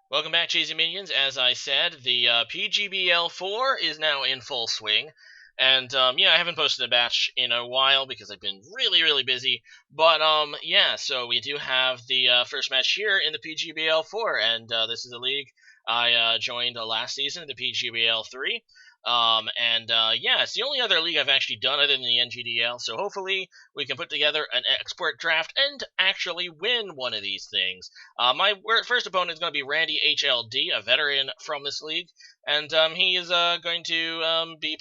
Welcome back, Cheesy Minions. As I said, the PGBL4 is now in full swing. And, yeah, I haven't posted a batch in a while because I've been really, really busy. But, yeah, so we do have the first match here in the PGBL4. And this is a league I joined last season, the PGBL3. Yeah, it's the only other league I've actually done other than the NGDL. So hopefully we can put together an expert draft and actually win one of these things. My first opponent is going to be RandyHLD, a veteran from this league, and he is going to be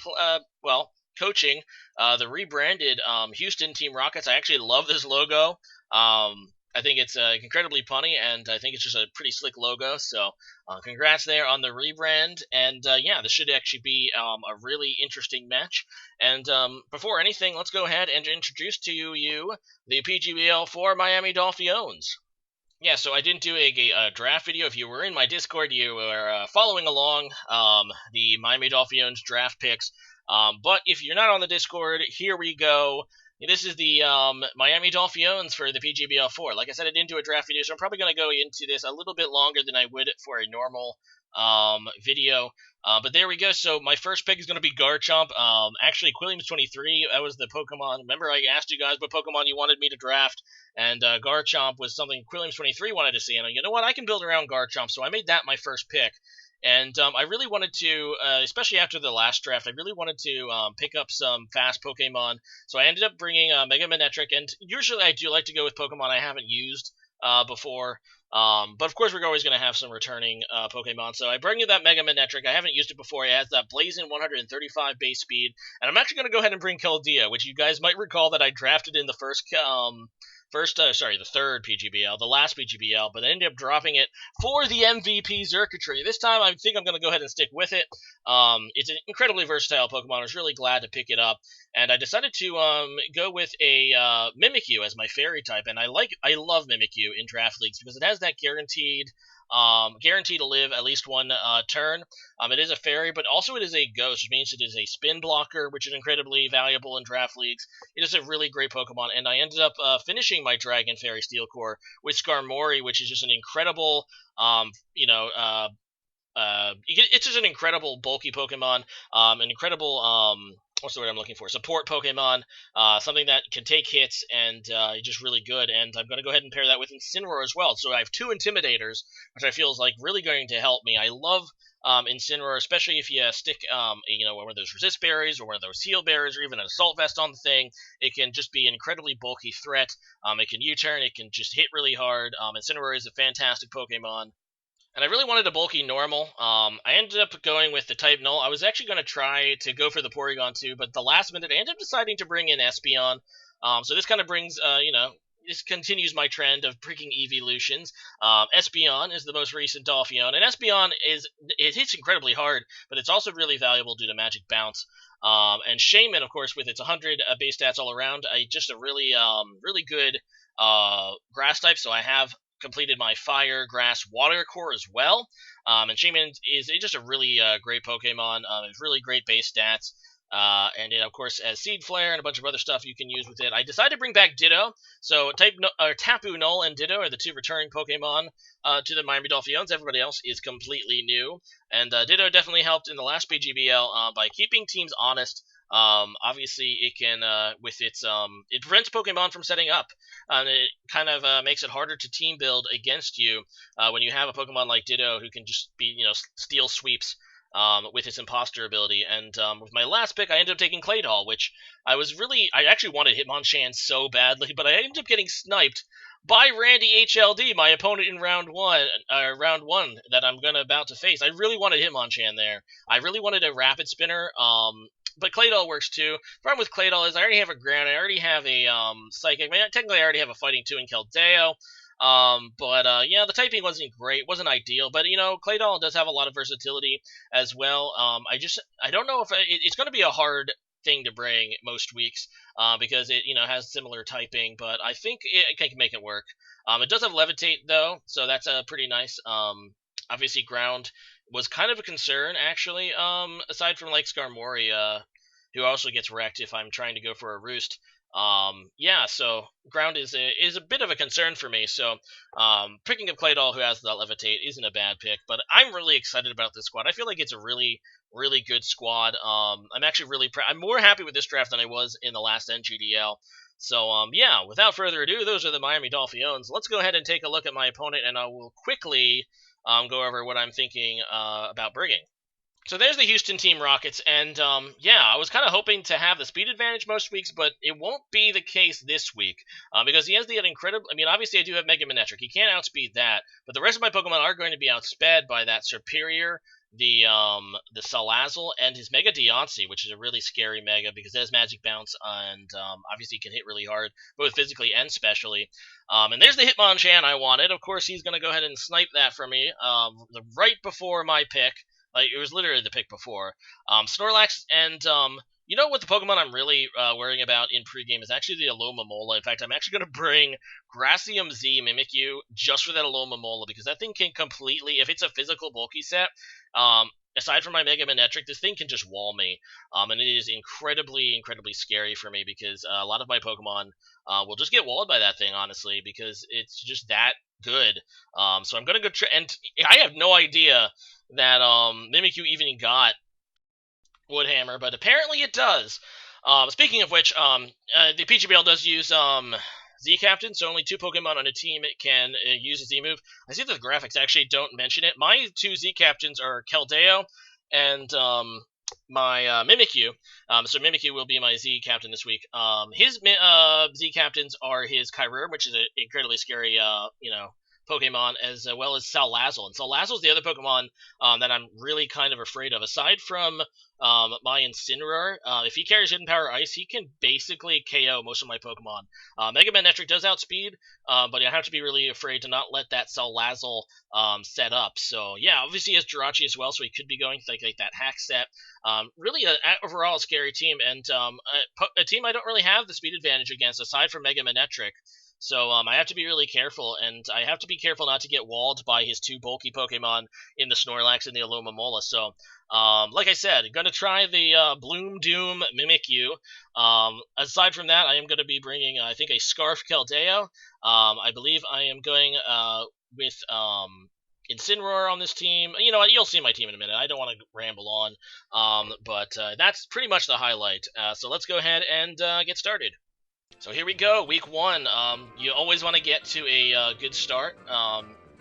coaching the rebranded Houston Team Rockets. I actually love this logo. I think it's incredibly punny, and I think it's just a pretty slick logo. So, congrats there on the rebrand. And yeah, this should actually be a really interesting match. And before anything, let's go ahead and introduce to you the PGBL4 Miami Dolphiones. Yeah, so I didn't do a draft video. If you were in my Discord, you were following along the Miami Dolphins draft picks. But if you're not on the Discord, here we go. This is the Miami Dolphins for the PGBL4. Like I said, I didn't do a draft video, so I'm probably going to go into this a little bit longer than I would for a normal video. But there we go. So my first pick is going to be Garchomp. Actually, Quilliams23, that was the Pokemon. Remember I asked you guys what Pokemon you wanted me to draft? And Garchomp was something Quilliams23 wanted to see. And you know what? I can build around Garchomp. So I made that my first pick. And I really wanted to, especially after the last draft, I really wanted to pick up some fast Pokemon. So I ended up bringing Mega Manectric. And usually I do like to go with Pokemon I haven't used before. But of course, we're always going to have some returning Pokemon. So I bring you that Mega Manectric. I haven't used it before. It has that blazing 135 base speed. And I'm actually going to go ahead and bring Keldea, which you guys might recall that I drafted in the the third PGBL, the last PGBL, but I ended up dropping it for the MVP Xurkitree. This time, I think I'm going to go ahead and stick with it. It's an incredibly versatile Pokemon. I was really glad to pick it up, and I decided to go with a Mimikyu as my Fairy type, and I love Mimikyu in draft leagues because it has that guaranteed to live at least one turn. It is a fairy, but also it is a ghost, which means it is a spin blocker, which is incredibly valuable in draft leagues. It is a really great Pokemon, and I ended up finishing my Dragon Fairy Steel Core with Skarmory, which is just an incredible, it's just an incredible bulky Pokemon, an incredible what's the word I'm looking for? Support Pokemon, something that can take hits and just really good. And I'm going to go ahead and pair that with Incineroar as well. So I have two Intimidators, which I feel is like really going to help me. I love Incineroar, especially if you stick one of those resist berries or one of those heal berries or even an assault vest on the thing. It can just be an incredibly bulky threat. It can U-turn. It can just hit really hard. Incineroar is a fantastic Pokemon. And I really wanted a bulky normal. I ended up going with the type null. I was actually going to try to go for the Porygon too, but the last minute I ended up deciding to bring in Espeon. So this kind of brings, this continues my trend of picking evolutions. Espeon is the most recent Dolphione, and Espeon it hits incredibly hard, but it's also really valuable due to Magic Bounce. And Shaman, of course, with its 100 base stats all around, just a really, really good grass type. So I have completed my fire, grass, water core as well. And Shaman is just a really great Pokemon. It's really great base stats. And it, of course, has Seed Flare and a bunch of other stuff you can use with it. I decided to bring back Ditto. So Tapu Null and Ditto are the two returning Pokemon to the Miami Dolphins. Everybody else is completely new. And Ditto definitely helped in the last PGBL by keeping teams honest. Obviously, it can, with its, it prevents Pokemon from setting up, and it kind of makes it harder to team build against you when you have a Pokemon like Ditto who can just be, steal sweeps with its imposter ability. And with my last pick, I ended up taking Claydol, which I actually wanted Hitmonchan so badly, but I ended up getting sniped by RandyHLD, my opponent in round one that I'm about to face. I really wanted Hitmonchan there. I really wanted a Rapid Spinner. But Claydol works too. The problem with Claydol is I already have a Ground, I already have a Psychic. I mean, technically, I already have a Fighting 2 in Keldeo. Yeah, the typing wasn't great, wasn't ideal, but Claydol does have a lot of versatility as well. I don't know if it's going to be a hard thing to bring most weeks because it has similar typing, but I think it can make it work. It does have Levitate though, so that's pretty nice. Obviously, Ground was kind of a concern actually. Aside from like Skarmory, who also gets wrecked if I'm trying to go for a Roost. Yeah, so ground is a bit of a concern for me. So picking up Claydol, who has the Levitate, isn't a bad pick. But I'm really excited about this squad. I feel like it's a really, really good squad. I'm actually really I'm more happy with this draft than I was in the last NGDL. So yeah, without further ado, those are the Miami Dolphiones. Let's go ahead and take a look at my opponent, and I will quickly go over what I'm thinking about bringing. So there's the Houston Team Rockets, and yeah, I was kind of hoping to have the speed advantage most weeks, but it won't be the case this week because he has the incredible. I mean, obviously I do have Mega Manectric. He can't outspeed that, but the rest of my Pokemon are going to be outsped by that Superior, the Salazzle, and his Mega Deontay, which is a really scary Mega because it has Magic Bounce, and obviously he can hit really hard, both physically and specially. And there's the Hitmonchan I wanted. Of course, he's going to go ahead and snipe that from me right before my pick. Like, it was literally the pick before. Snorlax, and you know what the Pokemon I'm really worrying about in pregame is actually the Alomomola. In fact, I'm actually going to bring Gracium Z Mimikyu just for that Alomomola, because that thing can completely, if it's a physical bulky set, aside from my Mega Manectric, this thing can just wall me. And it is incredibly, incredibly scary for me because a lot of my Pokemon will just get walled by that thing, honestly, because it's just that good. So I'm going to go, and I have no idea that Mimikyu even got Woodhammer, but apparently it does. Speaking of which, the PGBL does use Z Captain, so only 2 Pokemon on a team can use a Z move. I see that the graphics actually don't mention it. My 2 Z Captains are Keldeo and my Mimikyu. So Mimikyu will be my Z Captain this week. His Z Captains are his Kyurem, which is an incredibly scary, Pokemon, as well as Salazzle. And Salazzle is the other Pokemon that I'm really kind of afraid of. Aside from my Incineroar, if he carries Hidden Power Ice, he can basically KO most of my Pokemon. Mega Manectric does outspeed, but I have to be really afraid to not let that Salazzle set up. So yeah, obviously he has Jirachi as well, so he could be going like that hack set. Really, overall, a scary team, and a team I don't really have the speed advantage against, aside from Mega Manectric. So I have to be really careful, and I have to be careful not to get walled by his 2 bulky Pokemon in the Snorlax and the Alomomola. So, like I said, I'm going to try the Bloom Doom Mimikyu. Aside from that, I am going to be bringing, I think, a Scarf Keldeo. I believe I am going with Incineroar on this team. You know what? You'll see my team in a minute. I don't want to ramble on, but that's pretty much the highlight. So let's go ahead and get started. So here we go, week 1. You always want to get to a good start,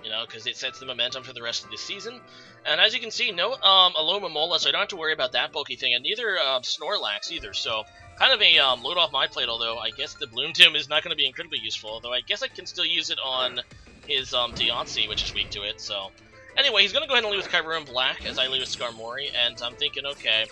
because it sets the momentum for the rest of the season. And as you can see, no Alomomola, so I don't have to worry about that bulky thing, and neither Snorlax either. So kind of a load off my plate, although I guess the Bloom Doom is not going to be incredibly useful, although I guess I can still use it on his Deontay, which is weak to it. So anyway, he's going to go ahead and lead with Kyurem Black, as I lead with Skarmory, and I'm thinking, okay,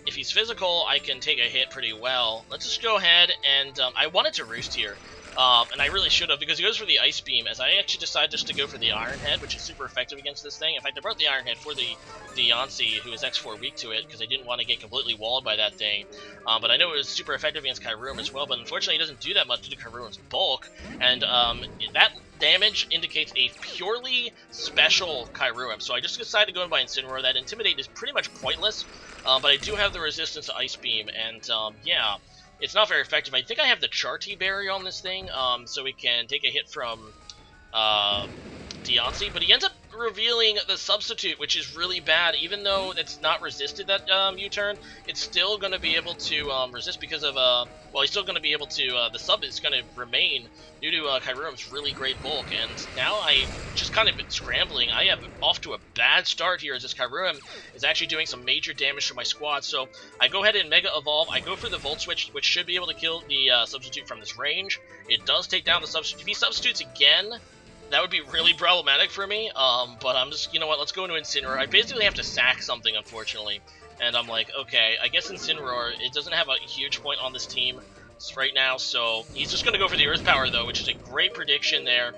if he's physical, I can take a hit pretty well. Let's just go ahead and I wanted to Roost here, and I really should have, because he goes for the Ice Beam, as I actually decided just to go for the Iron Head, which is super effective against this thing. In fact, I brought the Iron Head for the Deontay, who is X4 weak to it, because I didn't want to get completely walled by that thing. But I know it was super effective against Kyurem as well, but unfortunately it doesn't do that much due to Kyurem's bulk, and that damage indicates a purely special Kyurem. So I just decided to go in by Incineroar. That Intimidate is pretty much pointless, but I do have the resistance to Ice Beam, and yeah, it's not very effective. I think I have the Charty Berry on this thing, so we can take a hit from Deontay, but he ends up revealing the Substitute, which is really bad. Even though it's not resisted that U-turn, it's still going to be able to resist because of, well, he's still going to be able to, the sub is going to remain due to Kyurem's really great bulk, and now I just kind of been scrambling. I have off to a bad start here as this Kyurem is actually doing some major damage to my squad, so I go ahead and Mega Evolve. I go for the Volt Switch, which should be able to kill the Substitute from this range. It does take down the Substitute. If he substitutes again, that would be really problematic for me, but I'm just, you know what, let's go into Incineroar. I basically have to sack something, unfortunately, and I'm like, okay, I guess Incineroar, it doesn't have a huge point on this team right now, so he's just going to go for the Earth Power, though, which is a great prediction there,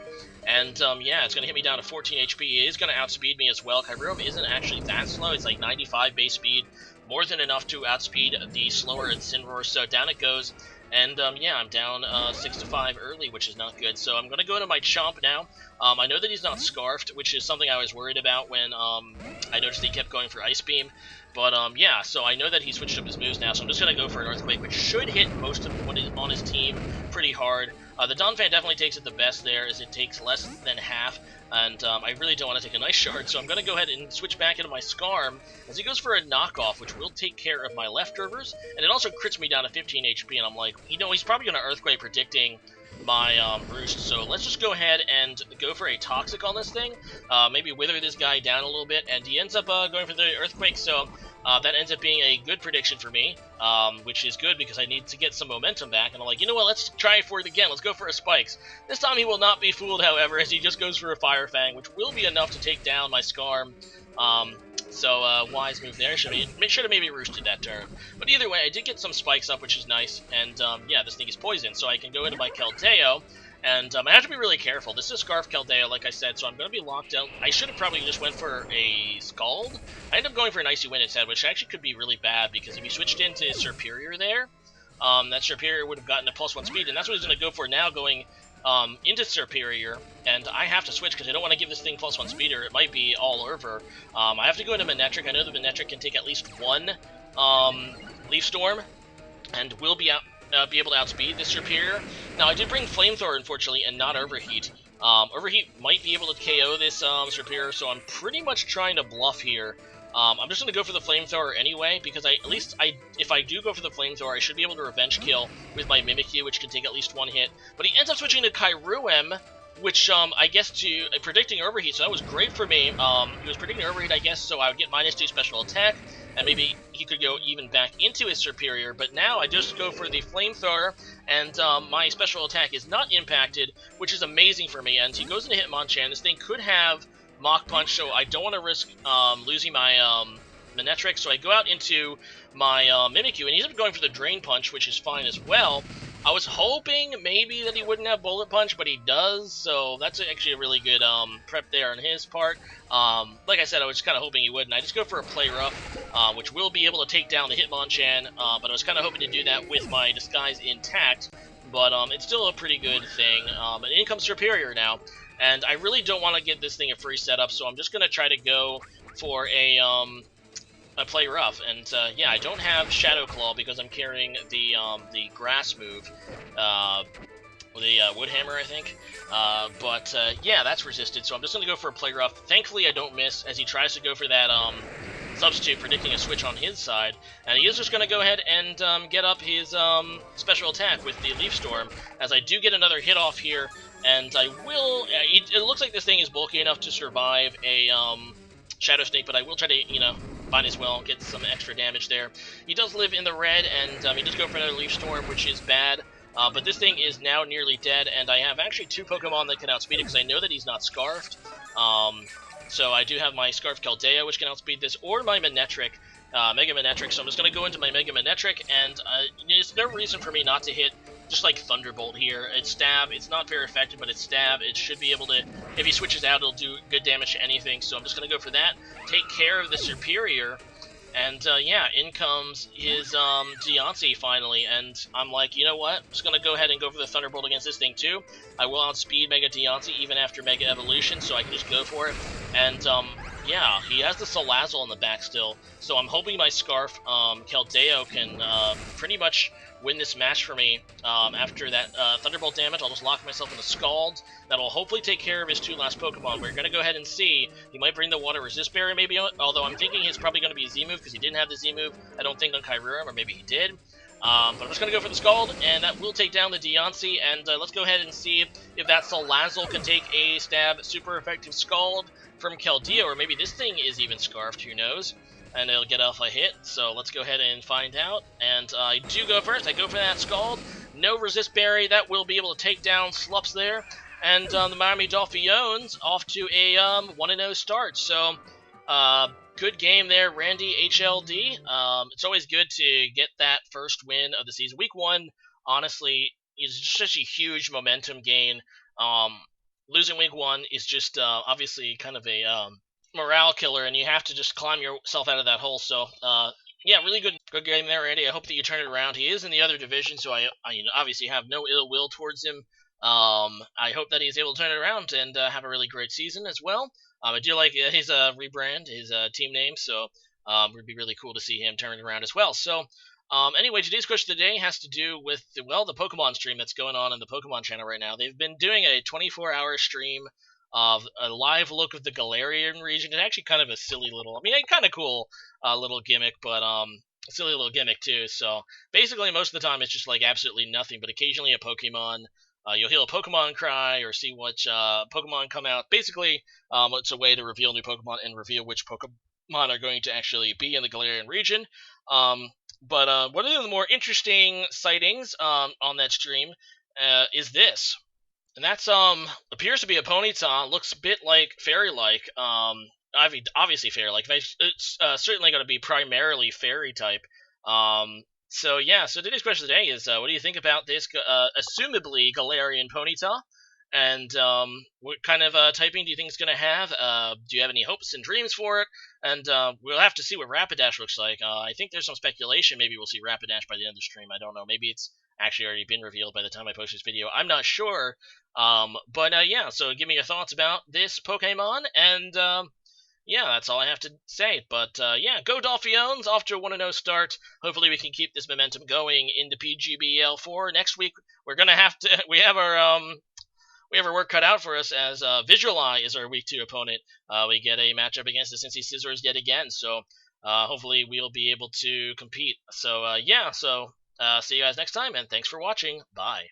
and yeah, it's going to hit me down to 14 HP. It is going to outspeed me as well. Kyurem isn't actually that slow. It's like 95 base speed, more than enough to outspeed the slower Incineroar, so down it goes. And yeah, I'm down 6-5 early, which is not good. So I'm going to go into my Chomp now. I know that he's not Scarfed, which is something I was worried about when I noticed he kept going for Ice Beam. But yeah, so I know that he switched up his moves now, so I'm just going to go for an Earthquake, which should hit most of what is on his team pretty hard. The Donphan definitely takes it the best there, as it takes less than half, and I really don't want to take a Nice Shard, so I'm going to go ahead and switch back into my Scarm, as he goes for a knockoff, which will take care of my leftovers, and it also crits me down to 15 HP, and I'm like, you know, he's probably going to Earthquake predicting my Roost, so let's just go ahead and go for a Toxic on this thing, maybe wither this guy down a little bit, and he ends up going for the Earthquake, so that ends up being a good prediction for me, which is good because I need to get some momentum back, and I'm like, you know what, let's try for it again, let's go for a Spikes. This time he will not be fooled, however, as he just goes for a Fire Fang, which will be enough to take down my Scarm. So wise move there. Should have maybe roosted that turn. But either way, I did get some spikes up, which is nice. And yeah, this thing is poison, so I can go into my Keldeo. And I have to be really careful. This is Scarf Keldeo, like I said, so I'm going to be locked out. I should have probably just went for a Scald. I ended up going for an Icy Wind instead, which actually could be really bad, because if he switched into Superior there, that Superior would have gotten a +1 speed, and that's what he's going to go for now, going into Superior, and I have to switch because I don't want to give this thing +1 speed or it might be all over. I have to go into Manectric. I know the Manectric can take at least one Leaf Storm, and will be able to outspeed this Superior. Now, I did bring Flamethrower, unfortunately, and not Overheat. Overheat might be able to KO this Superior, so I'm pretty much trying to bluff here. I'm just going to go for the Flamethrower anyway, because if I do go for the Flamethrower, I should be able to Revenge Kill with my Mimikyu, which can take at least one hit. But he ends up switching to Kyurem, which I guess to predicting Overheat, so that was great for me. He was predicting Overheat, I guess, so I would get -2 special attack, and maybe he could go even back into his Superior. But now I just go for the Flamethrower, and my special attack is not impacted, which is amazing for me. And he goes into Hitmonchan. This thing could have Mach Punch, so I don't want to risk losing my Manectric, so I go out into my Mimikyu, and he's going for the Drain Punch, which is fine as well. I was hoping maybe that he wouldn't have Bullet Punch, but he does, so that's actually a really good prep there on his part. Like I said, I was kind of hoping he wouldn't. I just go for a Play Rough, which will be able to take down the Hitmonchan, but I was kind of hoping to do that with my Disguise intact, but it's still a pretty good thing. And in comes Superior now. And I really don't want to give this thing a free setup, so I'm just going to try to go for a Play Rough. And yeah, I don't have Shadow Claw because I'm carrying the Grass move, the Wood Hammer, I think. But yeah, that's resisted, so I'm just going to go for a Play Rough. Thankfully, I don't miss as he tries to go for that Substitute, predicting a switch on his side, and he is just going to go ahead and get up his special attack with the Leaf Storm, as I do get another hit off here, and I will, it looks like this thing is bulky enough to survive a Shadow Snake, but I will try to, you know, might as well get some extra damage there. He does live in the red, and he does go for another Leaf Storm, which is bad, but this thing is now nearly dead, and I have actually two Pokemon that can outspeed it, because I know that he's not Scarfed. So I do have my Scarf Keldeo, which can outspeed this, or my Manectric, Mega Manectric. So I'm just going to go into my Mega Manectric, and there's no reason for me not to hit just like Thunderbolt here. It's Stab. It's not very effective, but it's Stab. It should be able to, if he switches out, it'll do good damage to anything. So I'm just going to go for that, take care of the Superior, and yeah, in comes his Deontay finally, and I'm like, you know what? I'm just going to go ahead and go for the Thunderbolt against this thing too. I will outspeed Mega Deontay even after Mega Evolution, so I can just go for it. And yeah, he has the Salazzle in the back still, so I'm hoping my Scarf Keldeo can pretty much win this match for me. After that Thunderbolt damage, I'll just lock myself in a Scald. That'll hopefully take care of his two last Pokemon. We're going to go ahead and see. He might bring the Water Resist Barrier maybe, although I'm thinking it's probably going to be a Z-move because he didn't have the Z-move, I don't think, on Kyurem, or maybe he did. But I'm just going to go for the Scald, and that will take down the Deontay, and let's go ahead and see if that Salazzle can take a stab. Super effective Scald from Keldeo, or maybe this thing is even Scarfed, who knows? And it'll get off a hit, so let's go ahead and find out. And I do go first. I go for that Scald. No Resist Berry. That will be able to take down Slups there. And the Miami Dolphiones off to a 1-0 start. So, good game there, RandyHLD. It's always good to get that first win of the season. Week 1, honestly, is just such a huge momentum gain. Losing Week 1 is just obviously kind of a morale killer, and you have to just climb yourself out of that hole. So yeah, really good game there, Randy. I hope that you turn it around. He is in the other division, so I obviously have no ill will towards him. I hope that he's able to turn it around and have a really great season as well. I do like his rebrand, his team name, so it would be really cool to see him turn it around as well. So, anyway, today's question of the day has to do with the Pokemon stream that's going on the Pokemon channel right now. They've been doing a 24-hour stream of a live look of the Galarian region. It's actually kind of a silly little, I mean, kind of cool little gimmick, but silly little gimmick too. So basically, most of the time it's just like absolutely nothing, but occasionally a Pokemon. You'll hear a Pokemon cry or see which Pokemon come out. Basically, it's a way to reveal new Pokemon and reveal which Pokemon are going to actually be in the Galarian region. But one of the more interesting sightings on that stream is this. And that's appears to be a Ponyta. Looks a bit like fairy-like. Obviously fairy-like. It's certainly going to be primarily fairy type. So yeah. So today's question of the day is, what do you think about this, assumably Galarian Ponyta? And what kind of typing do you think it's going to have? Do you have any hopes and dreams for it? And we'll have to see what Rapidash looks like. I think there's some speculation. Maybe we'll see Rapidash by the end of the stream. I don't know. Maybe it's actually already been revealed by the time I post this video. I'm not sure. But yeah, so give me your thoughts about this Pokemon, and yeah, that's all I have to say. But yeah, go Dolphiones, off to a 1-0 start. Hopefully we can keep this momentum going into PGBL4. Next week we're gonna have to we have our work cut out for us, as Visualize is our week 2 opponent. We get a matchup against the Cincy Scissors yet again, so hopefully we'll be able to compete. So yeah, so see you guys next time, and thanks for watching. Bye.